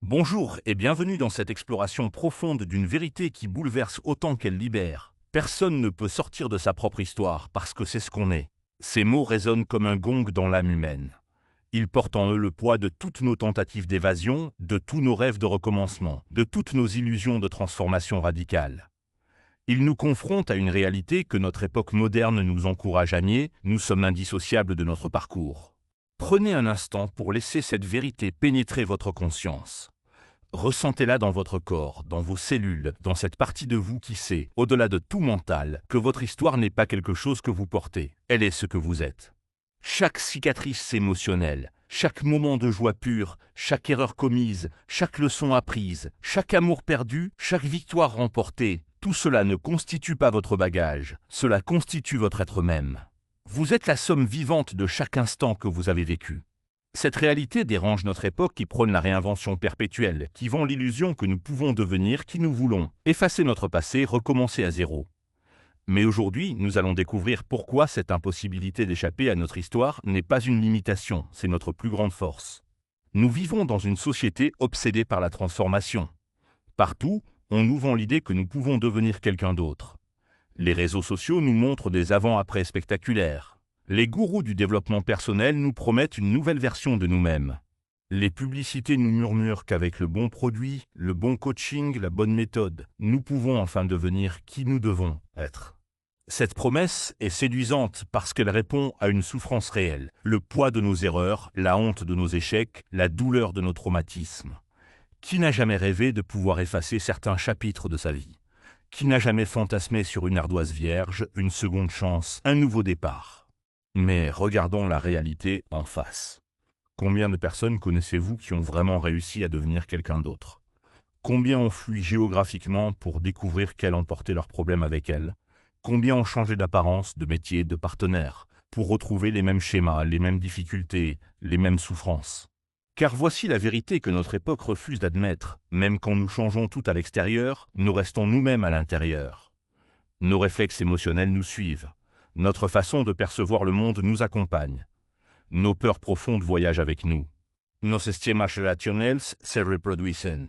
Bonjour et bienvenue dans cette exploration profonde d'une vérité qui bouleverse autant qu'elle libère. Personne ne peut sortir de sa propre histoire parce que c'est ce qu'on est. Ces mots résonnent comme un gong dans l'âme humaine. Ils portent en eux le poids de toutes nos tentatives d'évasion, de tous nos rêves de recommencement, de toutes nos illusions de transformation radicale. Ils nous confrontent à une réalité que notre époque moderne nous encourage à nier, nous sommes indissociables de notre parcours. Prenez un instant pour laisser cette vérité pénétrer votre conscience. Ressentez-la dans votre corps, dans vos cellules, dans cette partie de vous qui sait, au-delà de tout mental, que votre histoire n'est pas quelque chose que vous portez, elle est ce que vous êtes. Chaque cicatrice émotionnelle, chaque moment de joie pure, chaque erreur commise, chaque leçon apprise, chaque amour perdu, chaque victoire remportée, tout cela ne constitue pas votre bagage, cela constitue votre être même. Vous êtes la somme vivante de chaque instant que vous avez vécu. Cette réalité dérange notre époque qui prône la réinvention perpétuelle, qui vend l'illusion que nous pouvons devenir qui nous voulons, effacer notre passé, recommencer à zéro. Mais aujourd'hui, nous allons découvrir pourquoi cette impossibilité d'échapper à notre histoire n'est pas une limitation, c'est notre plus grande force. Nous vivons dans une société obsédée par la transformation. Partout, on nous vend l'idée que nous pouvons devenir quelqu'un d'autre. Les réseaux sociaux nous montrent des avant-après spectaculaires. Les gourous du développement personnel nous promettent une nouvelle version de nous-mêmes. Les publicités nous murmurent qu'avec le bon produit, le bon coaching, la bonne méthode, nous pouvons enfin devenir qui nous devons être. Cette promesse est séduisante parce qu'elle répond à une souffrance réelle, le poids de nos erreurs, la honte de nos échecs, la douleur de nos traumatismes. Qui n'a jamais rêvé de pouvoir effacer certains chapitres de sa vie? Qui n'a jamais fantasmé sur une ardoise vierge, une seconde chance, un nouveau départ? Mais regardons la réalité en face. Combien de personnes connaissez-vous qui ont vraiment réussi à devenir quelqu'un d'autre? Combien ont fui géographiquement pour découvrir qu'elles emportaient leurs problèmes avec elles? Combien ont changé d'apparence, de métier, de partenaire, pour retrouver les mêmes schémas, les mêmes difficultés, les mêmes souffrances? Car voici la vérité que notre époque refuse d'admettre. Même quand nous changeons tout à l'extérieur, nous restons nous-mêmes à l'intérieur. Nos réflexes émotionnels nous suivent. Notre façon de percevoir le monde nous accompagne. Nos peurs profondes voyagent avec nous. Nos sistemas relationnels se reproduisent.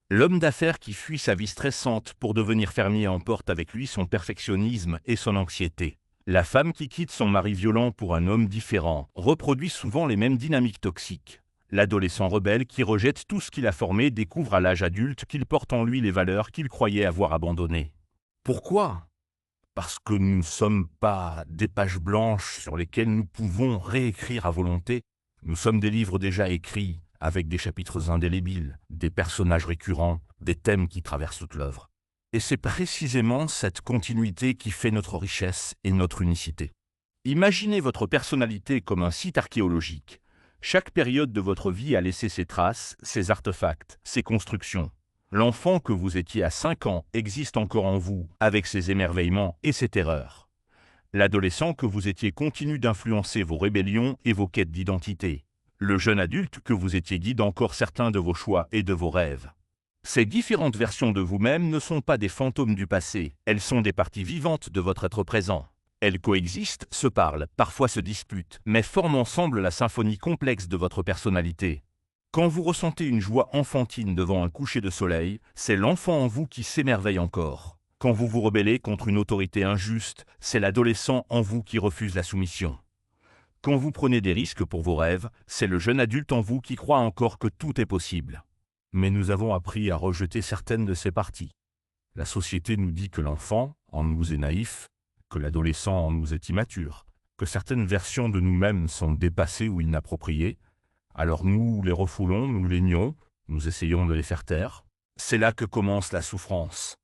L'homme d'affaires qui fuit sa vie stressante pour devenir fermier emporte avec lui son perfectionnisme et son anxiété. La femme qui quitte son mari violent pour un homme différent reproduit souvent les mêmes dynamiques toxiques. L'adolescent rebelle qui rejette tout ce qu'il a formé découvre à l'âge adulte qu'il porte en lui les valeurs qu'il croyait avoir abandonnées. Pourquoi ? Parce que nous ne sommes pas des pages blanches sur lesquelles nous pouvons réécrire à volonté. Nous sommes des livres déjà écrits, avec des chapitres indélébiles, des personnages récurrents, des thèmes qui traversent toute l'œuvre. Et c'est précisément cette continuité qui fait notre richesse et notre unicité. Imaginez votre personnalité comme un site archéologique. Chaque période de votre vie a laissé ses traces, ses artefacts, ses constructions. L'enfant que vous étiez à 5 ans existe encore en vous, avec ses émerveillements et ses terreurs. L'adolescent que vous étiez continue d'influencer vos rébellions et vos quêtes d'identité. Le jeune adulte que vous étiez guide encore certains de vos choix et de vos rêves. Ces différentes versions de vous-même ne sont pas des fantômes du passé, elles sont des parties vivantes de votre être présent. Elles coexistent, se parlent, parfois se disputent, mais forment ensemble la symphonie complexe de votre personnalité. Quand vous ressentez une joie enfantine devant un coucher de soleil, c'est l'enfant en vous qui s'émerveille encore. Quand vous vous rebellez contre une autorité injuste, c'est l'adolescent en vous qui refuse la soumission. Quand vous prenez des risques pour vos rêves, c'est le jeune adulte en vous qui croit encore que tout est possible. Mais nous avons appris à rejeter certaines de ces parties. La société nous dit que l'enfant, en nous, est naïf, que l'adolescent en nous est immature, que certaines versions de nous-mêmes sont dépassées ou inappropriées. Alors nous les refoulons, nous les nions, nous essayons de les faire taire. C'est là que commence la souffrance.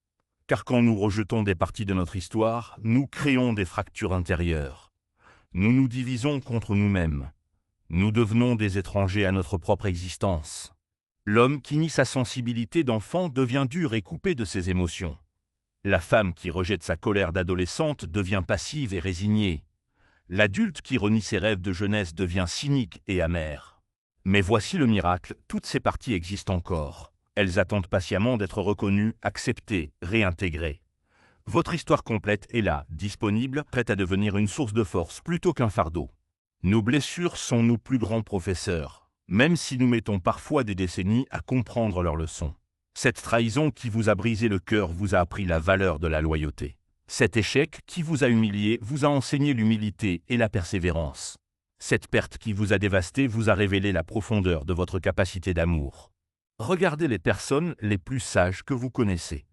Car quand nous rejetons des parties de notre histoire, nous créons des fractures intérieures. Nous nous divisons contre nous-mêmes. Nous devenons des étrangers à notre propre existence. L'homme qui nie sa sensibilité d'enfant devient dur et coupé de ses émotions. La femme qui rejette sa colère d'adolescente devient passive et résignée. L'adulte qui renie ses rêves de jeunesse devient cynique et amer. Mais voici le miracle, toutes ces parties existent encore. Elles attendent patiemment d'être reconnues, acceptées, réintégrées. Votre histoire complète est là, disponible, prête à devenir une source de force plutôt qu'un fardeau. Nos blessures sont nos plus grands professeurs. même si nous mettons parfois des décennies à comprendre leurs leçons. Cette trahison qui vous a brisé le cœur vous a appris la valeur de la loyauté. Cet échec qui vous a humilié vous a enseigné l'humilité et la persévérance. Cette perte qui vous a dévasté vous a révélé la profondeur de votre capacité d'amour. Regardez les personnes les plus sages que vous connaissez.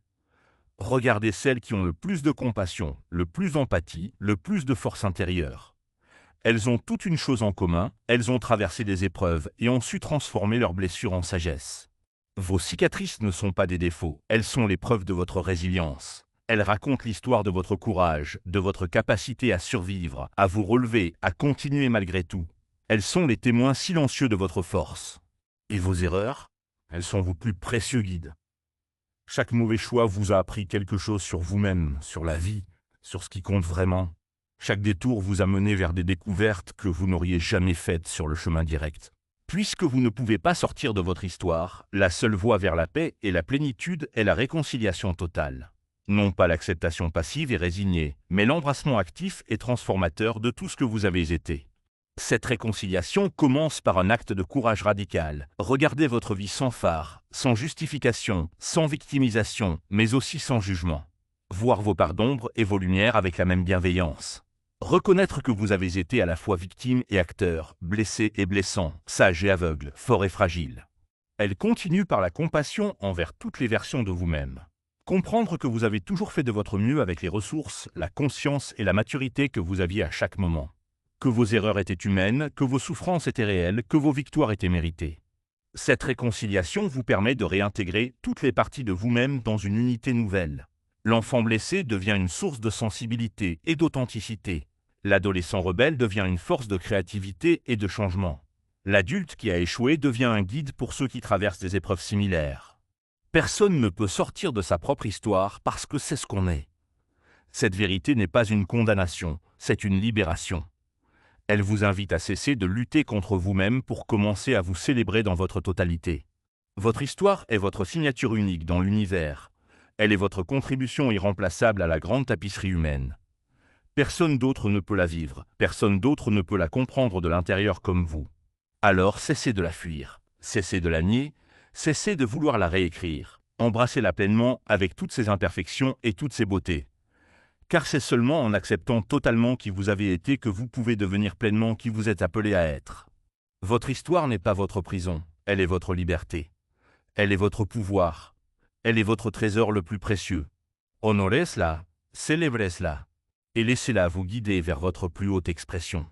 Regardez celles qui ont le plus de compassion, le plus d'empathie, le plus de force intérieure. Elles ont toute une chose en commun, elles ont traversé des épreuves et ont su transformer leurs blessures en sagesse. Vos cicatrices ne sont pas des défauts, elles sont les preuves de votre résilience. Elles racontent l'histoire de votre courage, de votre capacité à survivre, à vous relever, à continuer malgré tout. Elles sont les témoins silencieux de votre force. Et vos erreurs? Elles sont vos plus précieux guides. Chaque mauvais choix vous a appris quelque chose sur vous-même, sur la vie, sur ce qui compte vraiment. Chaque détour vous a mené vers des découvertes que vous n'auriez jamais faites sur le chemin direct. Puisque vous ne pouvez pas sortir de votre histoire, la seule voie vers la paix et la plénitude est la réconciliation totale. Non pas l'acceptation passive et résignée, mais l'embrassement actif et transformateur de tout ce que vous avez été. Cette réconciliation commence par un acte de courage radical. Regardez votre vie sans phare, sans justification, sans victimisation, mais aussi sans jugement. Voir vos parts d'ombre et vos lumières avec la même bienveillance. Reconnaître que vous avez été à la fois victime et acteur, blessé et blessant, sage et aveugle, fort et fragile. Elle continue par la compassion envers toutes les versions de vous-même. Comprendre que vous avez toujours fait de votre mieux avec les ressources, la conscience et la maturité que vous aviez à chaque moment. Que vos erreurs étaient humaines, que vos souffrances étaient réelles, que vos victoires étaient méritées. Cette réconciliation vous permet de réintégrer toutes les parties de vous-même dans une unité nouvelle. L'enfant blessé devient une source de sensibilité et d'authenticité. L'adolescent rebelle devient une force de créativité et de changement. L'adulte qui a échoué devient un guide pour ceux qui traversent des épreuves similaires. Personne ne peut sortir de sa propre histoire parce que c'est ce qu'on est. Cette vérité n'est pas une condamnation, c'est une libération. Elle vous invite à cesser de lutter contre vous-même pour commencer à vous célébrer dans votre totalité. Votre histoire est votre signature unique dans l'univers. Elle est votre contribution irremplaçable à la grande tapisserie humaine. Personne d'autre ne peut la vivre, personne d'autre ne peut la comprendre de l'intérieur comme vous. Alors cessez de la fuir, cessez de la nier, cessez de vouloir la réécrire. Embrassez-la pleinement avec toutes ses imperfections et toutes ses beautés. Car c'est seulement en acceptant totalement qui vous avez été que vous pouvez devenir pleinement qui vous êtes appelé à être. Votre histoire n'est pas votre prison, elle est votre liberté. Elle est votre pouvoir. Elle est votre trésor le plus précieux. Honorez-la, célébrez-la, et laissez-la vous guider vers votre plus haute expression.